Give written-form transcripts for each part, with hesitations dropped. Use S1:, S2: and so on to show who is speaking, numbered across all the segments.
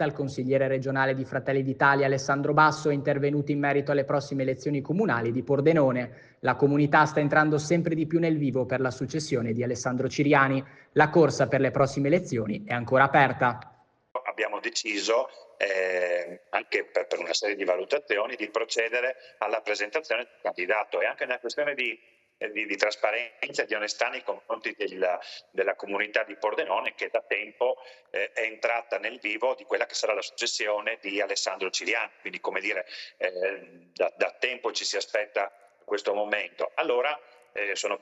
S1: Il consigliere regionale di Fratelli d'Italia Alessandro Basso è intervenuto in merito alle prossime elezioni comunali di Pordenone. La comunità sta entrando sempre di più nel vivo per la successione di Alessandro Ciriani. La corsa per le prossime elezioni è ancora aperta.
S2: Abbiamo deciso, anche per una serie di valutazioni, di procedere alla presentazione del candidato, e anche una questione di trasparenza e di onestà nei confronti della comunità di Pordenone, che da tempo è entrata nel vivo di quella che sarà la successione di Alessandro Ciriani. Quindi, come dire, da tempo ci si aspetta questo momento. Allora sono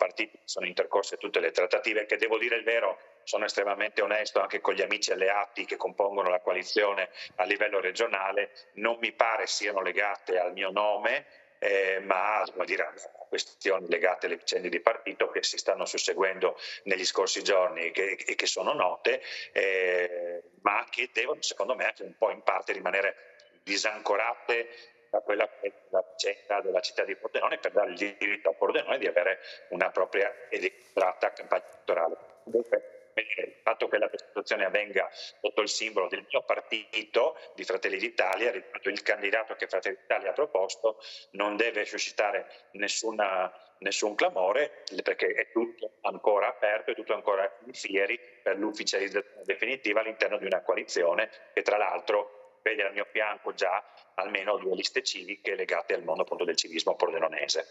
S2: intercorse tutte le trattative, che, devo dire il vero, sono estremamente onesto anche con gli amici alleati che compongono la coalizione a livello regionale, non mi pare siano legate al mio nome, ma a questioni legate alle vicende di partito che si stanno susseguendo negli scorsi giorni e che sono note, ma che devono, secondo me, anche un po' in parte rimanere disancorate da quella che è la vicenda della città di Pordenone, per dare il diritto a Pordenone di avere una propria elettorata campagna elettorale. Il fatto che la presentazione avvenga sotto il simbolo del mio partito, di Fratelli d'Italia, ripeto, il candidato che Fratelli d'Italia ha proposto, non deve suscitare nessun clamore, perché è tutto ancora aperto, è tutto ancora in fieri per l'ufficializzazione definitiva all'interno di una coalizione che, tra l'altro, vede al mio fianco già almeno 2 liste civiche legate al mondo, appunto, del civismo pordenonese.